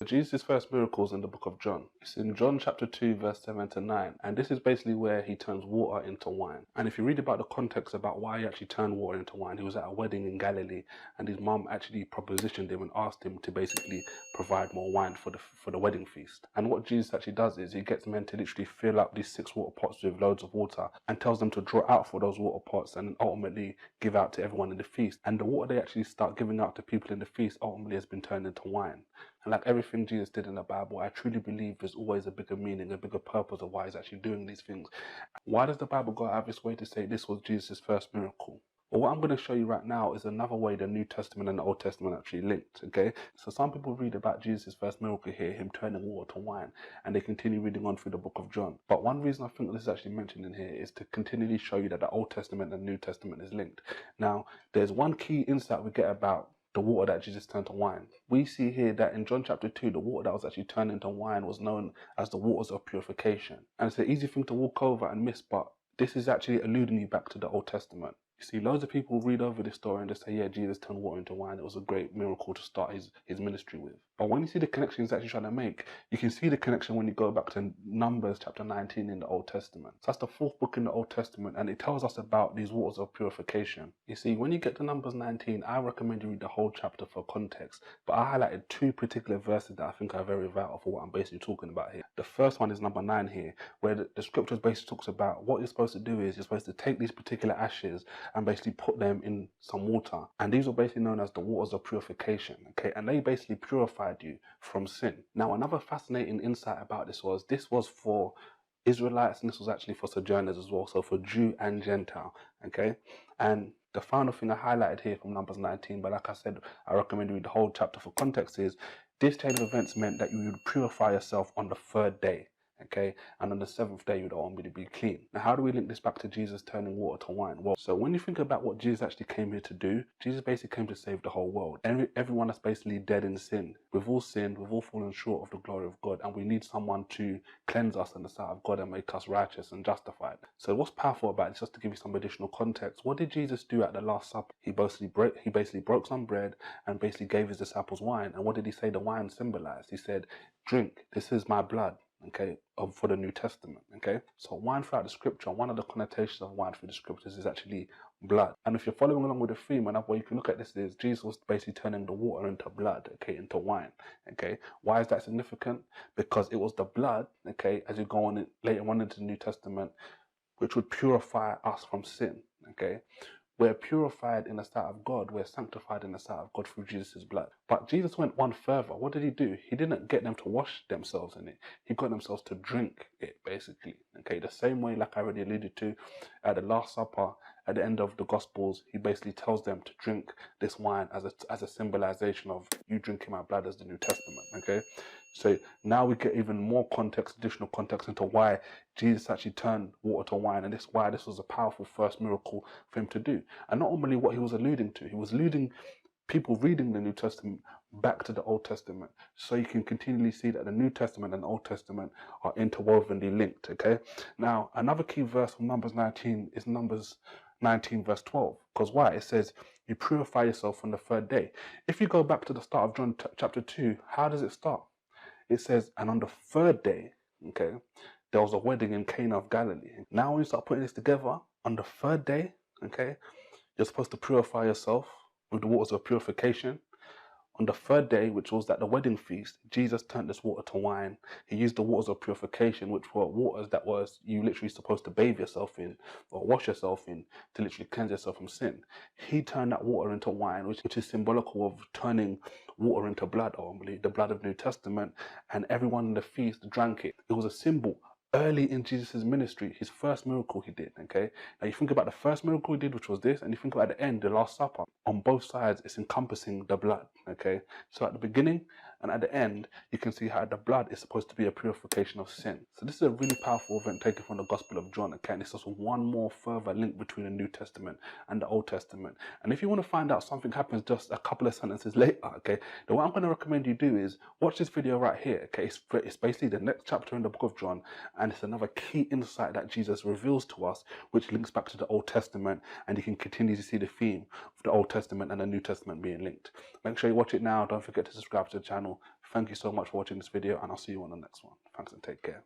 Jesus' first miracles in the book of John. It's in John chapter 2 verse 7 to 9, and this is basically where he turns water into wine. And if you read about the context about why he actually turned water into wine, he was at a wedding in Galilee and his mum actually propositioned him and asked him to basically provide more wine for the wedding feast. And what Jesus actually does is he gets men to literally fill up these 6 water pots with loads of water and tells them to draw out for those water pots and ultimately give out to everyone in the feast. And the water they actually start giving out to people in the feast ultimately has been turned into wine. And like everything Jesus did in the Bible, I truly believe there's always a bigger meaning, a bigger purpose of why he's actually doing these things. Why does the Bible go out of its way to say this was Jesus' first miracle? Well, what I'm going to show you right now is another way the New Testament and the Old Testament actually linked, okay? So some people read about Jesus' first miracle here, him turning water to wine, and they continue reading on through the book of John. But one reason I think this is actually mentioned in here is to continually show you that the Old Testament and New Testament is linked. Now, there's one key insight we get about the water that Jesus turned to wine. We see here that in John chapter 2, the water that was actually turned into wine was known as the waters of purification. And it's an easy thing to walk over and miss, but this is actually alluding you back to the Old Testament. You see, loads of people read over this story and just say, yeah, Jesus turned water into wine. It was a great miracle to start his ministry with. But when you see the connection he's actually trying to make, you can see the connection when you go back to Numbers chapter 19 in the Old Testament. So that's the 4th book in the Old Testament, and it tells us about these waters of purification. You see, when you get to Numbers 19, I recommend you read the whole chapter for context. But I highlighted 2 particular verses that I think are very vital for what I'm basically talking about here. The first one is number 9 here, where the scriptures basically talks about what you're supposed to do is you're supposed to take these particular ashes and basically put them in some water. And these are basically known as the waters of purification, okay? And they basically purified you from sin. Now, another fascinating insight about this was for Israelites, and this was actually for sojourners as well, so for Jew and Gentile, okay? And the final thing I highlighted here from Numbers 19, but like I said, I recommend you read the whole chapter for context, is this chain of events meant that you would purify yourself on the 3rd day. Okay, and on the 7th day you'd only be clean. Now, how do we link this back to Jesus turning water to wine? Well, so when you think about what Jesus actually came here to do, Jesus basically came to save the whole world. Everyone that's basically dead in sin. We've all sinned, we've all fallen short of the glory of God, and we need someone to cleanse us in the sight of God and make us righteous and justified. So what's powerful about it, just to give you some additional context, what did Jesus do at the Last Supper? He basically broke some bread and basically gave his disciples wine. And what did he say the wine symbolized? He said, drink, this is my blood. Okay, for the New Testament, okay? So wine throughout the scripture, one of the connotations of wine through the scriptures is actually blood. And if you're following along with the theme, another way you can look at this is Jesus was basically turning the water into blood, okay, into wine, okay? Why is that significant? Because it was the blood, okay, as you go on later on into the New Testament, which would purify us from sin, okay? We're purified in the sight of God. We're sanctified in the sight of God through Jesus' blood. But Jesus went one further. What did he do? He didn't get them to wash themselves in it. He got themselves to drink it, basically. Okay, the same way, like I already alluded to, at the Last Supper, at the end of the Gospels, he basically tells them to drink this wine as a symbolization of you drinking my blood as the New Testament, okay? So now we get even more context, additional context into why Jesus actually turned water to wine, and why this was a powerful first miracle for him to do. And not only what he was alluding to, he was alluding people reading the New Testament back to the Old Testament, so you can continually see that the New Testament and the Old Testament are interwovenly linked, okay? Now, another key verse from Numbers 19 is Numbers 19 verse 12, because why? It says, you purify yourself on the 3rd day. If you go back to the start of John chapter 2, how does it start? It says, and on the 3rd day, okay, there was a wedding in Cana of Galilee. Now when you start putting this together, on the 3rd day, okay, you're supposed to purify yourself with the waters of purification. On the 3rd day, which was at the wedding feast, Jesus turned this water to wine. He used the waters of purification, which were waters that was you literally supposed to bathe yourself in or wash yourself in to literally cleanse yourself from sin. He turned that water into wine, which is symbolical of turning water into blood, or the blood of the New Testament, and everyone in the feast drank it. It was a symbol. Early in Jesus' ministry, his first miracle he did, okay? Now you think about the first miracle he did, which was this, and you think about the end, the Last Supper. On both sides, it's encompassing the blood, okay? So at the beginning and at the end, you can see how the blood is supposed to be a purification of sin. So this is a really powerful event taken from the Gospel of John, okay? And it's just one more further link between the New Testament and the Old Testament. And if you want to find out something happens just a couple of sentences later, okay, then what I'm going to recommend you do is watch this video right here, okay? It's basically the next chapter in the book of John, and it's another key insight that Jesus reveals to us, which links back to the Old Testament, and you can continue to see the theme of the Old Testament and the New Testament being linked. Make sure you watch it now. Don't forget to subscribe to the channel. Thank you so much for watching this video, and I'll see you on the next one. Thanks and take care.